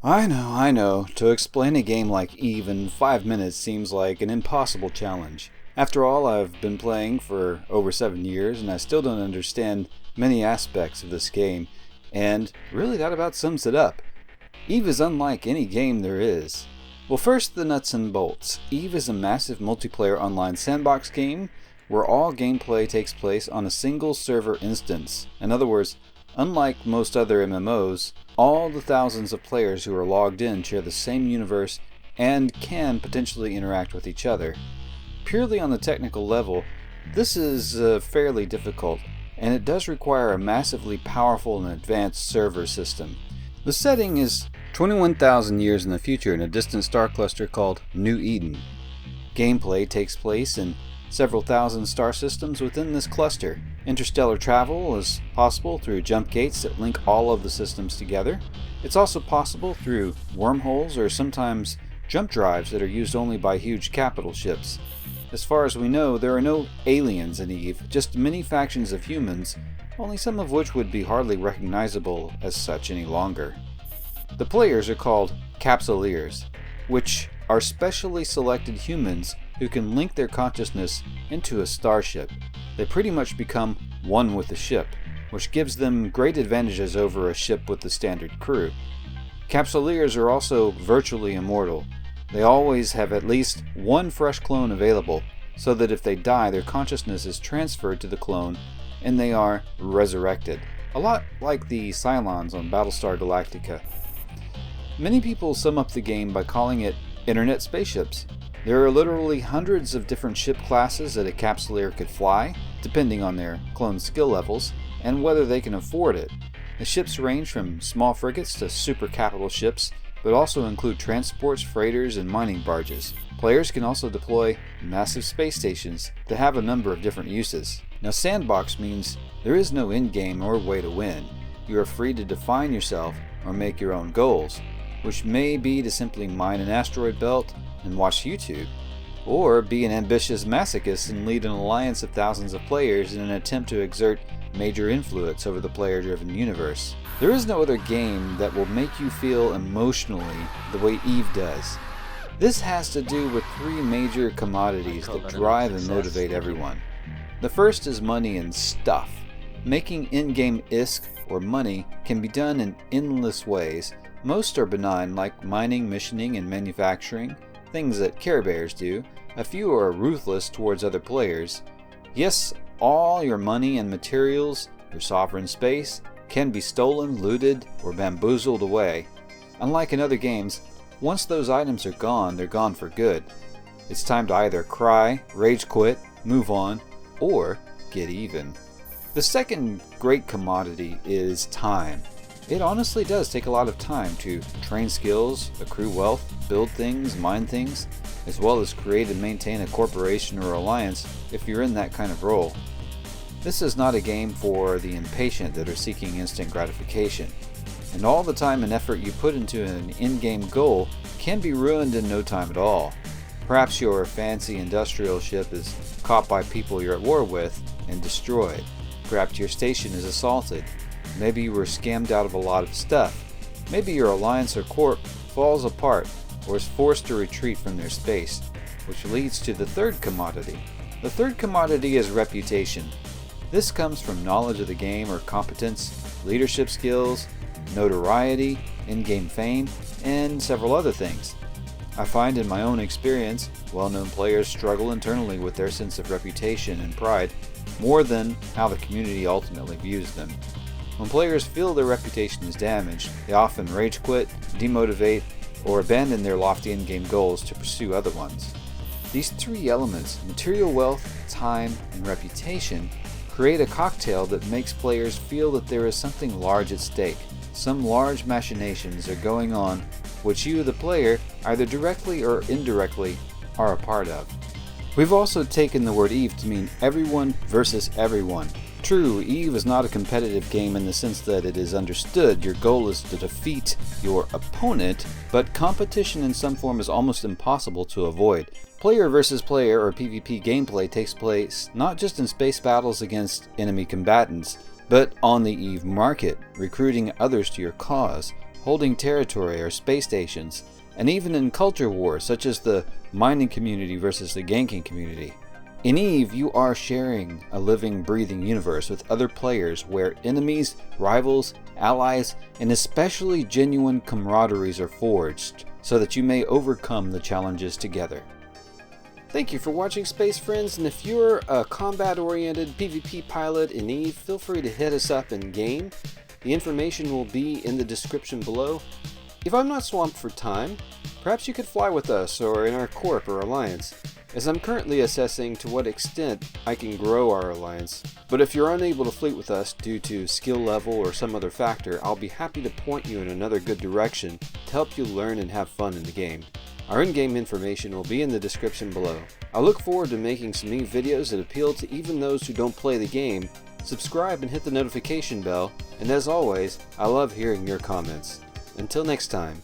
I know. To explain a game like Eve in 5 minutes seems like an impossible challenge. After all, I've been playing for over 7 years and I still don't understand many aspects of this game, and really that about sums it up. Eve is unlike any game there is. Well, first the nuts and bolts. Eve is a massive multiplayer online sandbox game where all gameplay takes place on a single server instance. In other words, unlike most other MMOs, all the thousands of players who are logged in share the same universe and can potentially interact with each other. Purely on the technical level, this is fairly difficult, and it does require a massively powerful and advanced server system. The setting is 21,000 years in the future in a distant star cluster called New Eden. Gameplay takes place in several thousand star systems within this cluster. Interstellar travel is possible through jump gates that link all of the systems together. It's also possible through wormholes or sometimes jump drives that are used only by huge capital ships. As far as we know, there are no aliens in Eve, just many factions of humans, only some of which would be hardly recognizable as such any longer. The players are called Capsuleers, which are specially selected humans who can link their consciousness into a starship. They pretty much become one with the ship, which gives them great advantages over a ship with the standard crew. Capsuleers are also virtually immortal. They always have at least one fresh clone available, so that if they die, their consciousness is transferred to the clone and they are resurrected. A lot like the Cylons on Battlestar Galactica. Many people sum up the game by calling it internet spaceships. There are literally hundreds of different ship classes that a Capsuleer could fly, depending on their clone's skill levels and whether they can afford it. The ships range from small frigates to super capital ships, but also include transports, freighters, and mining barges. Players can also deploy massive space stations that have a number of different uses. Now, sandbox means there is no end game or way to win. You are free to define yourself or make your own goals, which may be to simply mine an asteroid belt and watch YouTube, or be an ambitious masochist and lead an alliance of thousands of players in an attempt to exert major influence over the player-driven universe. There is no other game that will make you feel emotionally the way Eve does. This has to do with three major commodities that drive and motivate everyone. The first is money and stuff. Making in-game ISK or money can be done in endless ways. Most are benign, like mining, missioning, and manufacturing, things that Care Bears do. A few are ruthless towards other players. Yes, all your money and materials, your sovereign space, can be stolen, looted, or bamboozled away. Unlike in other games, once those items are gone, they're gone for good. It's time to either cry, rage quit, move on, or get even. The second great commodity is time. It honestly does take a lot of time to train skills, accrue wealth, build things, mine things, as well as create and maintain a corporation or alliance if you're in that kind of role. This is not a game for the impatient that are seeking instant gratification, and all the time and effort you put into an in-game goal can be ruined in no time at all. Perhaps your fancy industrial ship is caught by people you're at war with and destroyed. Perhaps your station is assaulted. Maybe you were scammed out of a lot of stuff. Maybe your alliance or corp falls apart or is forced to retreat from their space, which leads to the third commodity. The third commodity is reputation. This comes from knowledge of the game or competence, leadership skills, notoriety, in-game fame, and several other things. I find in my own experience, well-known players struggle internally with their sense of reputation and pride more than how the community ultimately views them. When players feel their reputation is damaged, they often rage quit, demotivate, or abandon their lofty in-game goals to pursue other ones. These three elements, material wealth, time, and reputation, create a cocktail that makes players feel that there is something large at stake. Some large machinations are going on which you, the player, either directly or indirectly, are a part of. We've also taken the word Eve to mean everyone versus everyone. True, Eve is not a competitive game in the sense that it is understood your goal is to defeat your opponent, but competition in some form is almost impossible to avoid. Player versus player or PvP gameplay takes place not just in space battles against enemy combatants, but on the Eve market, recruiting others to your cause, holding territory or space stations, and even in culture wars such as the mining community versus the ganking community. In EVE, you are sharing a living, breathing universe with other players where enemies, rivals, allies, and especially genuine camaraderies are forged so that you may overcome the challenges together. Thank you for watching, Space Friends, and if you're a combat-oriented PvP pilot in EVE, feel free to hit us up in game. The information will be in the description below. If I'm not swamped for time, perhaps you could fly with us or in our Corp or Alliance, as I'm currently assessing to what extent I can grow our Alliance. But if you're unable to fleet with us due to skill level or some other factor, I'll be happy to point you in another good direction to help you learn and have fun in the game. Our in-game information will be in the description below. I look forward to making some new videos that appeal to even those who don't play the game. Subscribe and hit the notification bell, and as always, I love hearing your comments. Until next time.